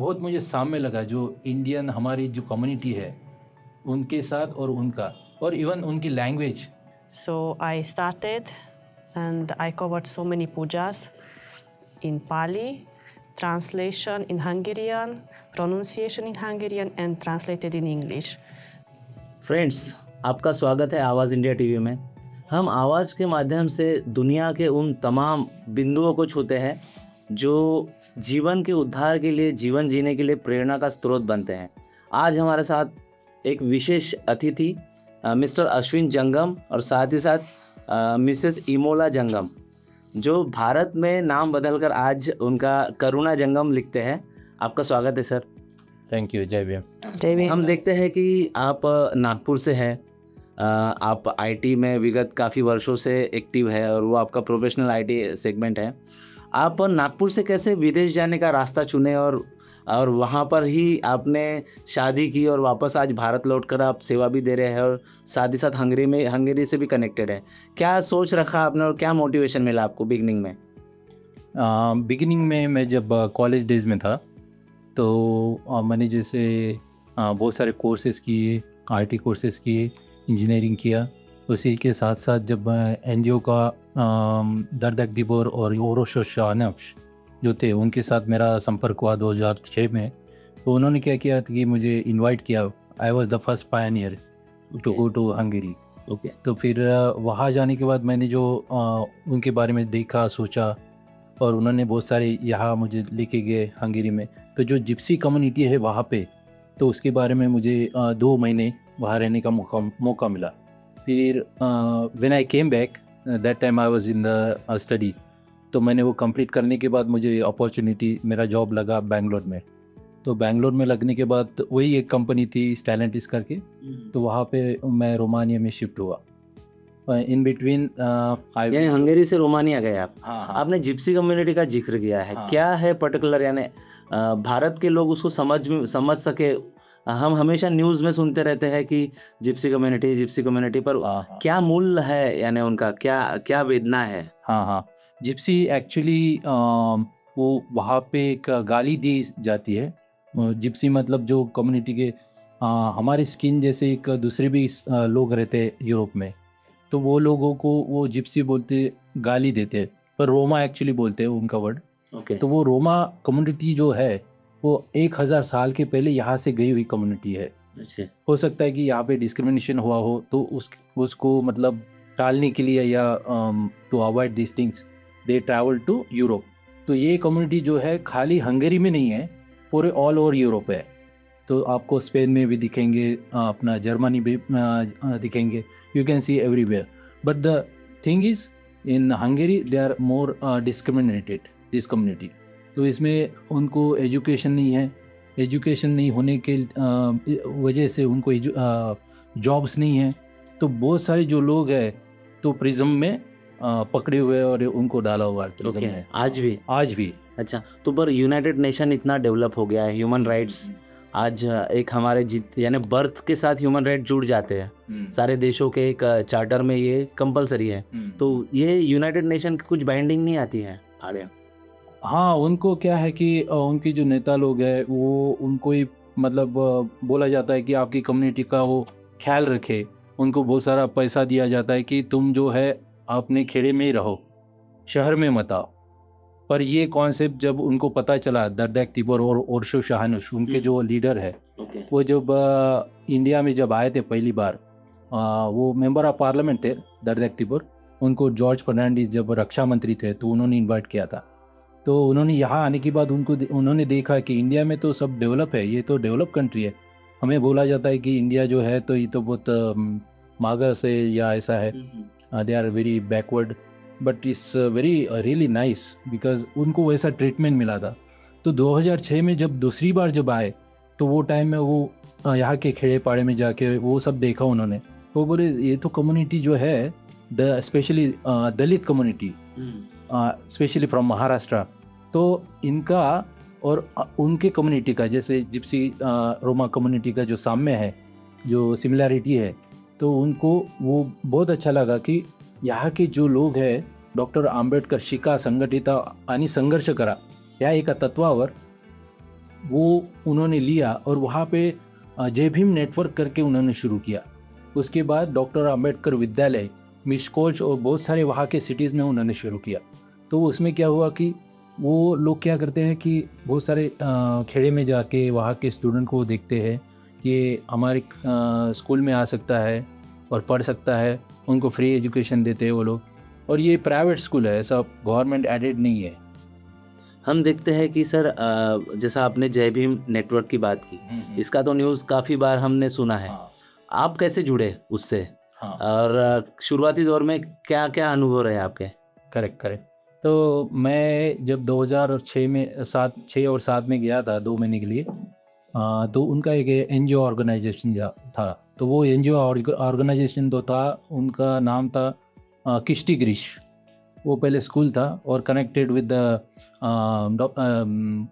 बहुत मुझे साम्य लगा जो इंडियन हमारी जो कम्युनिटी है उनके साथ और उनका और इवन उनकी language. So I started and I covered so many pujas in Pali, translation in Hungarian, pronunciation in Hungarian, and translated in English. Friends, आपका स्वागत है आवाज़ इंडिया टीवी में। हम आवाज़ के माध्यम से दुनिया के उन तमाम बिंदुओं को छूते हैं जो जीवन के उद्धार के लिए, जीवन जीने के लिए प्रेरणा का स्रोत बनते हैं। आज हमारे साथ एक विशेष अतिथि मिस्टर अश्विन जंगम और साथ ही साथ मिसेस इमोला जंगम, जो भारत में नाम बदलकर आज उनका करुणा जंगम लिखते हैं। आपका स्वागत है सर। Thank you. जय भीम। जय भीम। हम देखते हैं कि आप नागपुर से हैं, आप आईटी में विगत काफ़ी वर्षों से एक्टिव है और वो आपका प्रोफेशनल आईटी सेगमेंट है। आप नागपुर से कैसे विदेश जाने का रास्ता चुने और वहाँ पर ही आपने शादी की और वापस आज भारत लौटकर आप सेवा भी दे रहे हैं और साथ ही साथ हंगरी से भी कनेक्टेड है। क्या सोच रखा आपने और क्या मोटिवेशन मिला आपको बिगनिंग में? बिगिनिंग में मैं जब कॉलेज डेज में था तो मैंने जैसे बहुत सारे कोर्सेज़ किए, आईटी कोर्सेज़ किए, इंजीनियरिंग किया। उसी के साथ साथ जब एनजीओ का दर्दक दिबोर और ओरोशो शानक्ष जो थे उनके साथ मेरा संपर्क हुआ 2006 में। तो उन्होंने क्या किया कि मुझे इनवाइट किया। I was the first pioneer to go to Hungary. Okay. तो फिर वहाँ जाने के बाद मैंने जो उनके बारे में देखा, सोचा और उन्होंने बहुत सारे यहाँ मुझे लेके गए हंगरी में। तो जो जिप्सी कम्युनिटी है वहाँ पे, तो उसके बारे में मुझे 2 महीने वहाँ रहने का मौका मिला। फिर when I came back that time I was in the study. तो मैंने वो कंप्लीट करने के बाद मुझे अपॉर्चुनिटी, मेरा जॉब लगा बेंगलोर में। तो बेंगलोर में लगने के बाद वही एक कंपनी थी स्टैलेंटिस करके, तो वहाँ पे मैं रोमानिया में शिफ्ट हुआ। इन बिटवीन यानी हंगरी से रोमानिया गए आप। हाँ। आपने जिप्सी कम्युनिटी का जिक्र किया है। हाँ। क्या है पर्टिकुलर, यानी भारत के लोग उसको समझ सके? हम हमेशा न्यूज़ में सुनते रहते हैं कि जिप्सी कम्युनिटी पर हाँ। क्या मूल है, यानी उनका क्या क्या वेदना है? हाँ। जिप्सी एक्चुअली वो वहाँ पे एक गाली दी जाती है। जिप्सी मतलब जो कम्युनिटी के हमारे स्किन जैसे एक दूसरे भी लोग रहते हैं यूरोप में, तो वो लोगों को वो जिप्सी बोलते, गाली देते, पर रोमा एक्चुअली बोलते हैं उनका वर्ड। ओके। तो वो रोमा कम्युनिटी जो है वो 1000 साल के पहले यहाँ से गई हुई कम्युनिटी है। अच्छा। हो सकता है कि यहाँ पे डिस्क्रिमिनेशन हुआ हो, तो उसको मतलब टालने के लिए या to avoid this things they travel to Europe. तो ये कम्युनिटी जो है खाली हंगरी में नहीं है, पूरे ऑल ओवर यूरोप है। तो आपको स्पेन में भी दिखेंगे, अपना जर्मनी भी दिखेंगे। You can see everywhere. But the thing is in Hungary they are more discriminated this community. तो इसमें उनको एजुकेशन नहीं है। एजुकेशन नहीं होने के वजह से उनको जॉब्स नहीं है। तो बहुत सारे जो लोग हैं तो प्रिज्म में पकड़े हुए और उनको डाला हुआ है प्रिज्म ओके। में आज भी। अच्छा, तो पर यूनाइटेड नेशन इतना डेवलप हो गया है, ह्यूमन राइट्स आज एक हमारे यानी बर्थ के साथ ह्यूमन राइट जुड़ जाते हैं। सारे देशों के एक चार्टर में ये कंपलसरी है। तो ये यूनाइटेड नेशन की कुछ बाइंडिंग नहीं आती है आगे? हाँ, उनको क्या है कि उनकी जो नेता लोग हैं वो उनको ही मतलब बोला जाता है कि आपकी कम्युनिटी का वो ख्याल रखे। उनको बहुत सारा पैसा दिया जाता है कि तुम जो है अपने खेड़े में ही रहो, शहर में मत आओ। पर ये कॉन्सेप्ट जब उनको पता चला, दर्दक तिब्बर और ओरशो शाहनुश उनके जो लीडर है, वो जब इंडिया में जब आए थे पहली बार, वो मेंबर ऑफ पार्लियामेंट थे दर्दक तिब्बर। उनको जॉर्ज फर्नांडिस जब रक्षा मंत्री थे तो उन्होंने इन्वाइट किया था। तो उन्होंने यहाँ आने के बाद उन्होंने देखा कि इंडिया में तो सब डेवलप है, ये तो डेवलप कंट्री है। हमें बोला जाता है कि इंडिया जो है तो ये तो बहुत मागास है या ऐसा है, they are very backward, but it's very really nice because उनको वैसा ट्रीटमेंट मिला था। तो 2006 में जब दूसरी बार जब आए तो वो टाइम में वो यहाँ के खेड़े पाड़े में जाके वो सब देखा उन्होंने। वो बोले ये तो कम्युनिटी जो है specially Dalit community, specially from Maharashtra, तो इनका और उनके कम्युनिटी का, जैसे जिप्सी रोमा कम्युनिटी का जो साम्य है, जो सिमिलैरिटी है, तो उनको वो बहुत अच्छा लगा कि यहाँ के जो लोग हैं डॉक्टर आंबेडकर शिका संघटित आणि संघर्ष करा या एका तत्वावर वो उन्होंने लिया और वहाँ पे जय भीम नेटवर्क करके उन्होंने शुरू किया। उसके बाद डॉक्टर अंबेडकर विद्यालय, मिशकोच और बहुत सारे वहाँ के सिटीज़ में उन्होंने शुरू किया। तो उसमें क्या हुआ कि वो लोग क्या करते हैं कि बहुत सारे खेड़े में जाके वहाँ के स्टूडेंट को देखते हैं कि हमारे स्कूल में आ सकता है और पढ़ सकता है, उनको फ्री एजुकेशन देते हैं वो लोग। और ये प्राइवेट स्कूल है, ऐसा गवर्नमेंट एडेड नहीं है। हम देखते हैं कि सर जैसा आपने जय भीम नेटवर्क की बात की, इसका तो न्यूज़ काफ़ी बार हमने सुना है। हाँ, आप कैसे जुड़े उससे? हाँ, और शुरुआती दौर में क्या क्या अनुभव रहे आपके? Correct, correct. तो मैं जब 2006 में 6 और 7 में गया था 2 महीने के लिए, तो उनका एक एनजीओ ऑर्गेनाइजेशन था। तो वो एनजीओ ऑर्गेनाइजेशन तो था, उनका नाम था किश्ती गिरीश। वो पहले स्कूल था और connected with the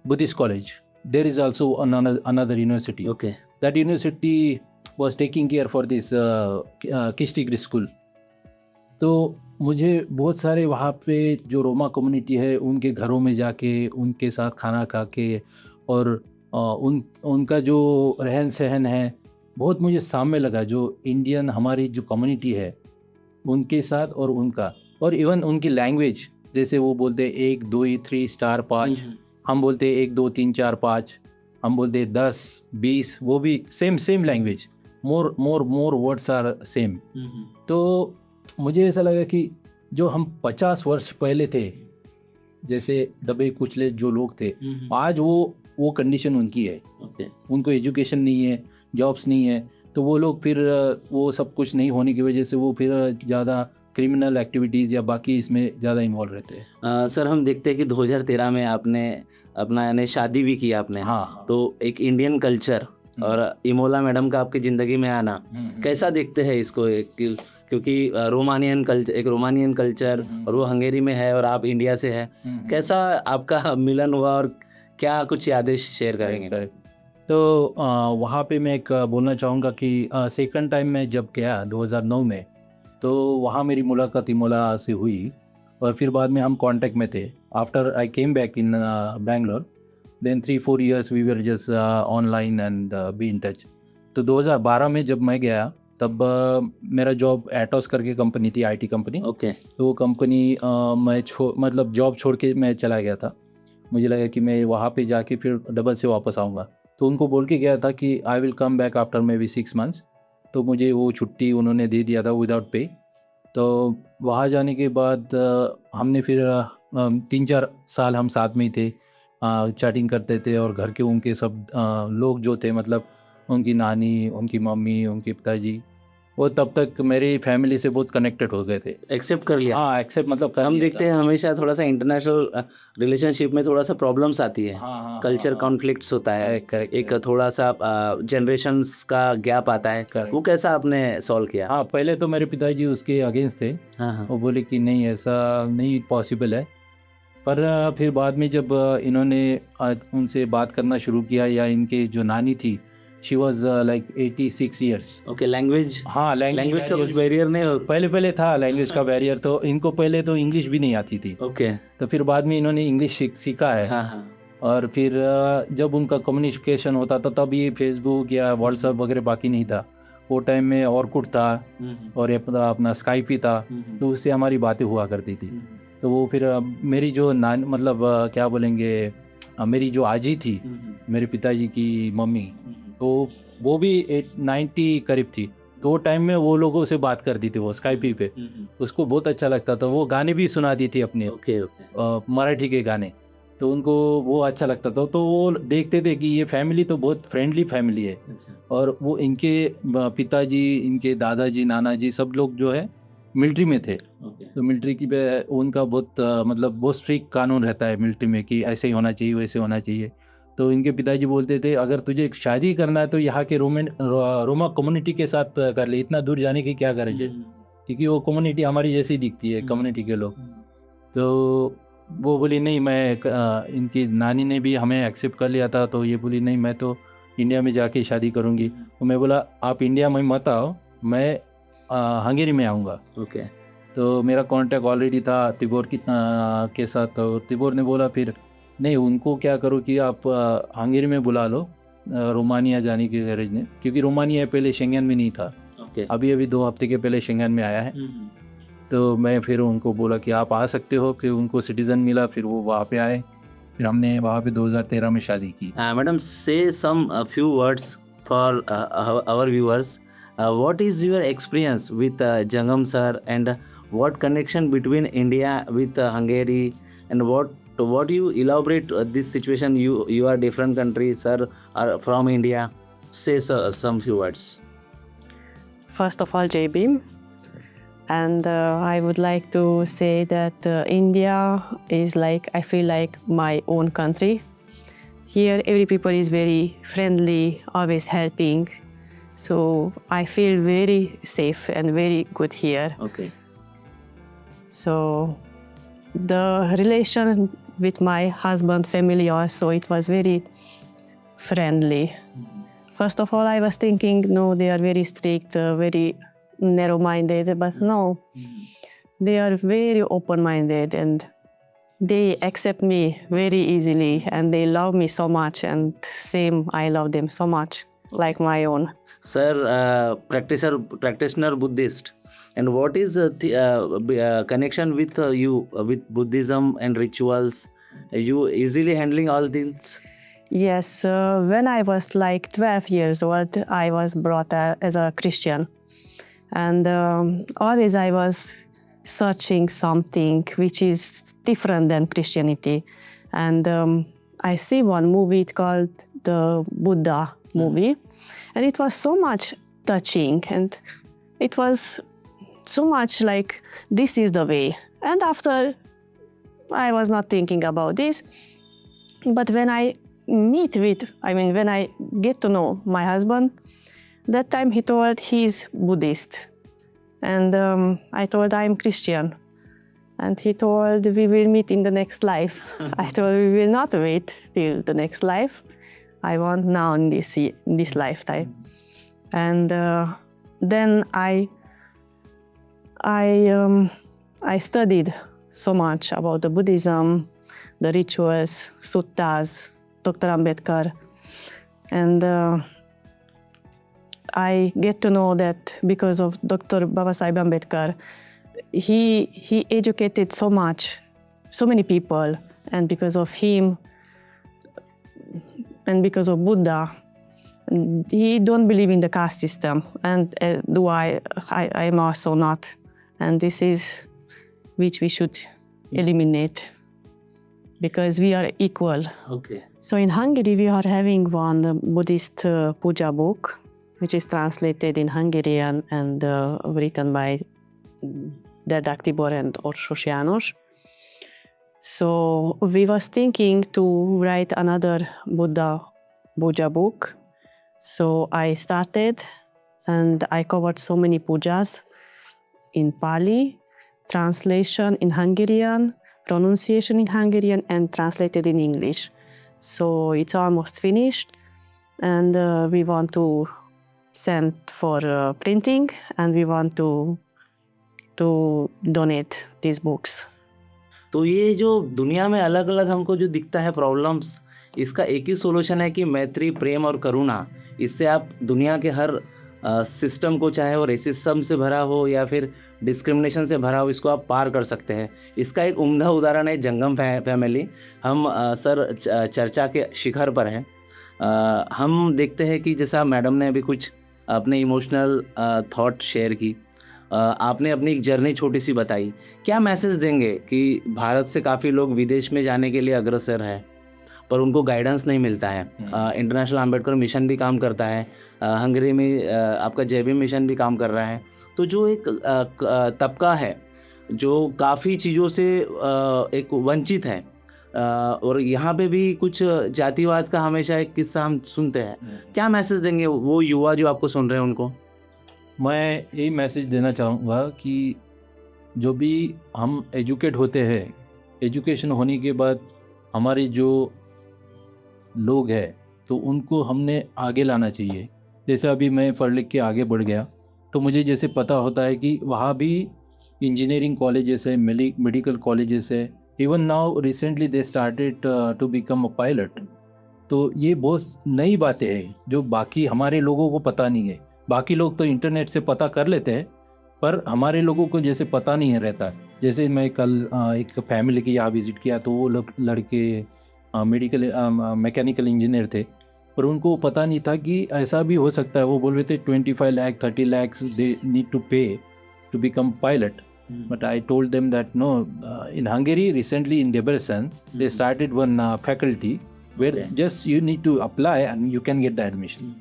Buddhist college. There is also another university. Okay, That university was taking care for this किश्ती गिरीश स्कूल। तो मुझे बहुत सारे वहाँ पे जो रोमा कम्युनिटी है उनके घरों में जाके उनके साथ खाना खा के और उनका जो रहन सहन है बहुत मुझे सामने लगा, जो इंडियन हमारी जो कम्युनिटी है उनके साथ और उनका, और इवन उनकी लैंग्वेज, जैसे वो बोलते 1 2 3 स्टार 5, हम बोलते 1 2 3 4 5, हम बोलते 10 20, वो भी same language, more words are same. तो मुझे ऐसा लगा कि जो हम 50 वर्ष पहले थे, जैसे दबे कुचले जो लोग थे, आज वो कंडीशन उनकी है। ओके, उनको एजुकेशन नहीं है, जॉब्स नहीं है, तो वो लोग फिर वो सब कुछ नहीं होने की वजह से वो फिर ज़्यादा क्रिमिनल एक्टिविटीज़ या बाकी इसमें ज़्यादा इन्वॉल्व रहते हैं। सर हम देखते हैं कि 2013 में आपने अपना यानी शादी भी की आपने। हाँ, तो एक इंडियन कल्चर और इमोला मैडम का आपकी ज़िंदगी में आना कैसा देखते हैं इसको? क्योंकि एक रोमानियन कल्चर और वो हंगेरी में है और आप इंडिया से है, कैसा आपका मिलन हुआ और क्या कुछ यादें शेयर करेंगे? करेक्ट। तो वहाँ पे मैं एक बोलना चाहूँगा कि सेकंड टाइम मैं जब गया 2009 में, तो वहाँ मेरी मुलाकात इमोला से हुई और फिर बाद में हम कांटेक्ट में थे। After I came back in Bangalore, then 3-4 years we were just online and be in touch. तो 2012 में जब मैं गया तब मेरा जॉब एटोस करके कंपनी थी, आईटी कंपनी। ओके, तो वो कंपनी मैं मतलब जॉब छोड़ के मैं चला गया था। मुझे लगा कि मैं वहाँ पे जाके फिर डबल से वापस आऊँगा, तो उनको बोल के गया था कि I will come back after may be 6 months। तो मुझे वो छुट्टी उन्होंने दे दिया था विदाउट पे। तो वहाँ जाने के बाद हमने फिर 3-4 साल हम साथ में ही थे, चैटिंग करते थे और घर के उनके सब लोग जो थे, मतलब उनकी नानी, उनकी मम्मी, उनके पिताजी, वो तब तक मेरी फैमिली से बहुत कनेक्टेड हो गए थे। एक्सेप्ट कर लिया। हाँ, एक्सेप्ट मतलब कर हम लिया देखते था। हैं हमेशा थोड़ा सा इंटरनेशनल रिलेशनशिप में थोड़ा सा प्रॉब्लम्स आती है, हाँ, हाँ, कल्चर हाँ, कॉन्फ्लिक्ट्स होता है, करेक्ट, एक थोड़ा सा जनरेशंस का गैप आता है, करेक्ट। वो कैसा आपने सॉल्व किया? हाँ, पहले तो मेरे पिताजी उसके अगेंस्ट थे। हाँ, हाँ, वो बोले कि नहीं, ऐसा नहीं पॉसिबल है। पर फिर बाद में जब इन्होंने उनसे बात करना शुरू किया, या इनके जो नानी थी, she was like 86 years। Okay, language हाँ, लैंग्वेज का कुछ बैरियर नहीं हो? पहले था लैंग्वेज का बैरियर, तो इनको पहले तो इंग्लिश भी नहीं आती थी। ओके, तो फिर बाद में इन्होंने इंग्लिश सीखा है। हाँ, हाँ, और फिर जब उनका कम्युनिकेशन होता था तब ये फेसबुक या व्हाट्सएप वगैरह बाकी नहीं था। वो टाइम में ऑरकुट था और ये अपना स्काइप ही था, तो उससे हमारी बातें हुआ करती थी। तो वो फिर मेरी जो नान मतलब क्या बोलेंगे, मेरी जो आजी थी, मेरे पिताजी की मम्मी, तो वो भी 90 करीब थी। तो वो टाइम में वो लोगों से बात करती थी, वो स्काइप पे। उसको बहुत अच्छा लगता था, वो गाने भी सुनाती थी अपने ओके, ओके, मराठी के गाने, तो उनको वो अच्छा लगता था। तो वो देखते थे कि ये फैमिली तो बहुत फ्रेंडली फैमिली है। अच्छा, और वो इनके पिताजी, इनके दादाजी, नाना जी सब लोग जो है मिलिट्री में थे। ओके, तो मिलिट्री की उनका बहुत मतलब बहुत स्ट्रिक्ट कानून रहता है मिलिट्री में कि ऐसे ही होना चाहिए, वैसे होना चाहिए। तो इनके पिताजी बोलते थे अगर तुझे शादी करना है तो यहाँ के रोमा कम्युनिटी के साथ कर ले, इतना दूर जाने की क्या गरज है, क्योंकि वो कम्युनिटी हमारी जैसी दिखती है, कम्युनिटी के लोग। तो वो बोली नहीं, इनकी नानी ने भी हमें एक्सेप्ट कर लिया था, तो ये बोली नहीं, मैं तो इंडिया में जाके शादी करूँगी। तो मैं बोला आप इंडिया में मत आओ, मैं हंगेरी में आऊँगा। ओके, तो मेरा कांटेक्ट ऑलरेडी था तिबोर के साथ। तो तिबोर ने बोला फिर नहीं, उनको क्या करो कि आप हंगेरी में बुला लो, रोमानिया जाने की गरज नहीं, क्योंकि रोमानिया पहले शेंगेन में नहीं था, ओके। अभी 2 हफ्ते के पहले शेंगेन में आया है। तो मैं फिर उनको बोला कि आप आ सकते हो, कि उनको सिटीज़न मिला, फिर वो वहाँ पे आए, फिर हमने वहाँ पे 2013 में शादी की। Madam, say some few words for our viewers. What is your experience with Jangam sir, and what connection between India with Hungary, and what you elaborate this situation? You are different country, sir, are from India. Say some few words. First of all, JB, and I would like to say that India is like, I feel like my own country. Here, every people is very friendly, always helping. So I feel very safe and very good here. Okay. So the relation with my husband family also, it was very friendly. First of all, I was thinking, no, they are very strict, very narrow-minded, but no, they are very open-minded, and they accept me very easily, and they love me so much, and same, I love them so much, like my own. Sir, practitioner Buddhist, and what is the connection with you with Buddhism and rituals? You easily handling all things? Yes, when I was like 12 years old, I was brought as a Christian. And always I was searching something which is different than Christianity. And I see one movie called the Buddha movie. And it was so much touching, and it was so much like, this is the way. And after, I was not thinking about this. But when I when I get to know my husband, that time he told he's Buddhist. And I told I'm Christian. And he told we will meet in the next life. I told we will not wait till the next life. I want now in this lifetime. And then I studied so much about the Buddhism, the rituals, suttas, Dr. Ambedkar. And I get to know that because of Dr. Babasaheb Ambedkar, he educated so many people, and because of him, and because of Buddha, he don't believe in the caste system, and do I am also not, and this is which we should eliminate, because we are equal. Okay. So in Hungary we are having one Buddhist puja book, which is translated in Hungarian and written by Dedak Tibor and Orsos János. So we was thinking to write another Buddha puja book. So I started, and I covered so many pujas in Pali, translation in Hungarian, pronunciation in Hungarian, and translated in English. So it's almost finished, and we want to send for printing, and we want to donate these books. तो ये जो दुनिया में अलग अलग हमको जो दिखता है प्रॉब्लम्स, इसका एक ही सोल्यूशन है कि मैत्री, प्रेम और करुणा. इससे आप दुनिया के हर सिस्टम को, चाहे वो रेसिज्म से भरा हो या फिर डिस्क्रिमिनेशन से भरा हो, इसको आप पार कर सकते हैं. इसका एक उम्दा उदाहरण है जंगम फैमिली. हम सर चर्चा के शिखर पर हैं. हम देखते हैं कि जैसा मैडम ने अभी कुछ अपने इमोशनल थॉट शेयर की, आपने अपनी एक जर्नी छोटी सी बताई. क्या मैसेज देंगे कि भारत से काफ़ी लोग विदेश में जाने के लिए अग्रसर है, पर उनको गाइडेंस नहीं मिलता है. इंटरनेशनल अंबेडकर मिशन भी काम करता है, हंगरी में आपका जेबी मिशन भी काम कर रहा है. तो जो एक तबका है जो काफ़ी चीज़ों से एक वंचित है, और यहाँ पे भी कुछ जातिवाद का हमेशा एक किस्सा हम सुनते हैं. क्या मैसेज देंगे वो युवा जो आपको सुन रहे हैं उनको? मैं यही मैसेज देना चाहूँगा कि जो भी हम एजुकेट होते हैं, एजुकेशन होने के बाद हमारे जो लोग हैं तो उनको हमने आगे लाना चाहिए. जैसे अभी मैं पढ़ लिख के आगे बढ़ गया, तो मुझे जैसे पता होता है कि वहाँ भी इंजीनियरिंग कॉलेजेस है, मेडिकल कॉलेजेस है, even now recently they started to become a pilot. तो ये बहुत नई बातें हैं जो बाकी हमारे लोगों को पता नहीं है। बाकी लोग तो इंटरनेट से पता कर लेते हैं, पर हमारे लोगों को जैसे पता नहीं है रहता। जैसे मैं कल एक फैमिली के यहाँ विज़िट किया, तो वो लोग लड़के मेडिकल मैकेनिकल इंजीनियर थे, पर उनको पता नहीं था कि ऐसा भी हो सकता है। वो बोल रहे थे 25 lakh 30 lakh they need to pay to become pilot. But I told them that no, in Hungary recently in Debrecen they started one faculty where Okay. just you need to apply and you can get the admission.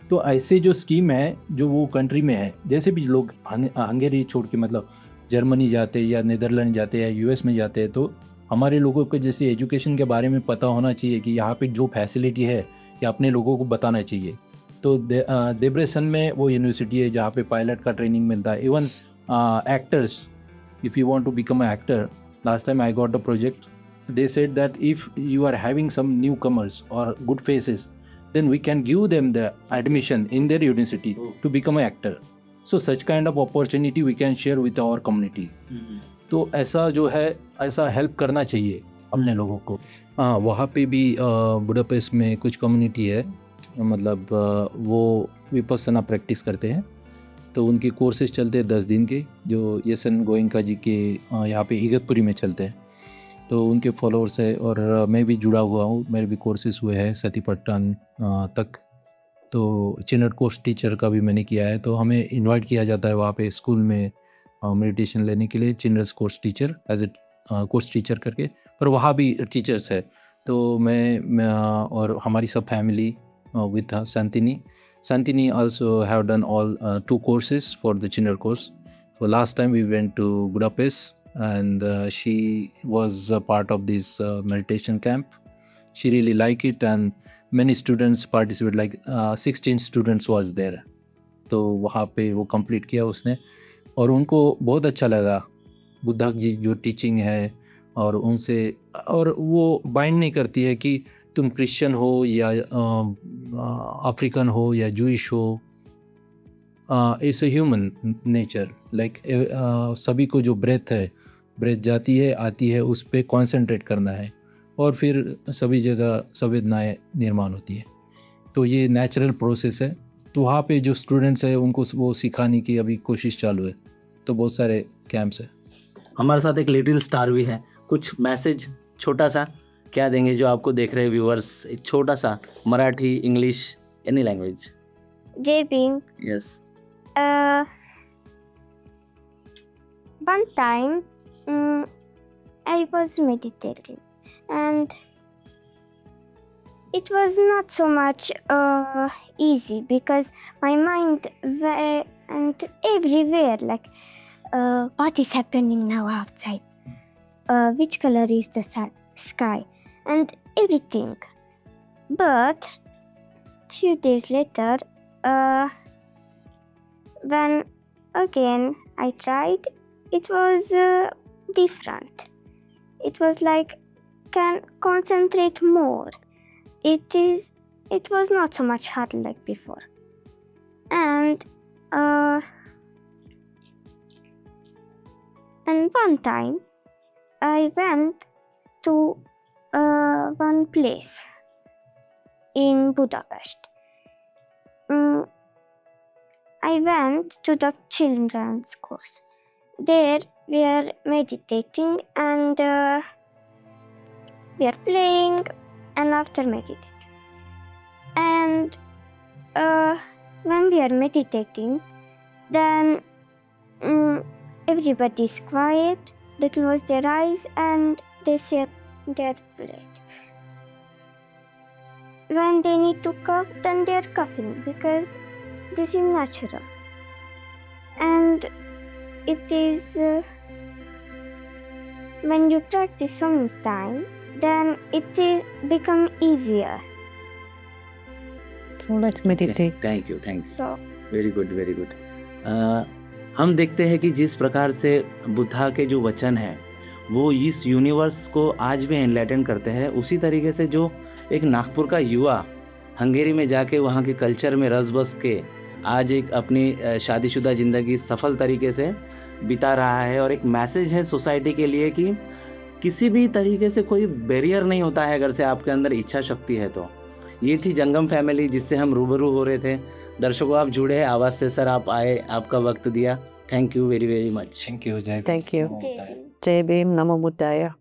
तो ऐसे जो scheme है जो वो country में है, जैसे भी लोग हंगेरी छोड़ के मतलब जर्मनी जाते हैं या नीदरलैंड जाते हैं या यूएस में जाते हैं, तो हमारे लोगों को जैसे एजुकेशन के बारे में पता होना चाहिए कि यहाँ पे जो फैसिलिटी है ये अपने लोगों को बताना चाहिए। तो देब्रेसन में वो यूनिवर्सिटी है जहाँ पे पायलट का ट्रेनिंग मिलता है। Even actors, if you want to become an actor, last time I got a project, they said that if you are having some newcomers or good faces, then we can give them the admission in their university to become an actor. So such kind of opportunity we can share with our community. तो ऐसा जो है ऐसा help करना चाहिए अपने लोगों को। हाँ, वहाँ पे भी बुडापेस्ट में कुछ कम्युनिटी है, मतलब वो विपस्सना प्रैक्टिस करते हैं। तो उनके कोर्सेज चलते हैं 10 दिन के, जो यसन गोयनका जी के यहाँ पे इगतपुरी में चलते हैं। तो उनके फॉलोअर्स है और मैं भी जुड़ा हुआ हूँ, मेरे भी कोर्सेज हुए हैं सतीपट्टन तक। तो चिनर कोर्स टीचर का भी मैंने किया है, तो हमें इनवाइट किया जाता है वहाँ पे स्कूल में मेडिटेशन लेने के लिए, चिनर्स course teacher as a course teacher करके। पर वहाँ भी टीचर्स है, तो मैं और हमारी सब family with Santini also have done all 2 courses for the Chinner course. So last time we went to Budapest and she was a part of this meditation camp. She really liked it and many students participated, like 16 students was there. तो वहाँ पे वो complete किया उसने और उनको बहुत अच्छा लगा। बुद्धा जी जो टीचिंग है और उनसे, और वो बाइंड नहीं करती है कि तुम क्रिश्चियन हो या अफ्रीकन हो या जूइश हो। It's a human nature, like सभी को जो ब्रेथ है, ब्रेथ जाती है आती है, उस पर कॉन्सेंट्रेट करना है और फिर सभी जगह संवेदनाएं निर्माण होती है। तो ये नेचुरल प्रोसेस है। तो वहाँ पे जो स्टूडेंट्स हैं उनको वो सिखाने की अभी कोशिश चालू है। तो बहुत सारे कैंप्स हैं। हमारे साथ एक लिटिल स्टार भी है, कुछ मैसेज छोटा सा क्या देंगे जो आपको देख रहे व्यूअर्स, एक छोटा सा Marathi, English, any language. Jai Bhim. Yes. One time I was meditating and it was not so much easy because my mind went everywhere, like what is happening now outside, which color is the sky and everything. But few days later, when again I tried, it was different. It was like can concentrate more. It was not so much hard like before. And one time I went to one place in Budapest. I went to the children's course. There we are meditating and we are playing and after meditating. And when we are meditating, then everybody is quiet, they close their eyes and they sit their plate. When they need to cough, then they are coughing because this is natural. And it is when you practice some time, then it will become easier. So let's meditate. Thank you, thanks. So very good, very good. हम देखते हैं कि जिस प्रकार से बुद्धा के जो वचन हैं वो इस यूनिवर्स को आज भी एनलाइटन करते हैं, उसी तरीके से जो एक नागपुर का युवा हंगेरी में जाके वहाँ के कल्चर में रस बस के आज एक अपनी शादीशुदा ज़िंदगी सफल तरीके से बिता रहा है। और एक मैसेज है सोसाइटी के लिए कि किसी भी तरीके से कोई बैरियर नहीं होता है अगर से आपके अंदर इच्छा शक्ति है तो। ये थी जंगम फैमिली जिससे हम रूबरू हो रहे थे। दर्शकों, आप जुड़े हैं आवाज़ से। सर, आप आए, आपका वक्त दिया, thank you very very much. Thank you जय Thank you. Bhim. Jai Bhim, Namo Buddhaya.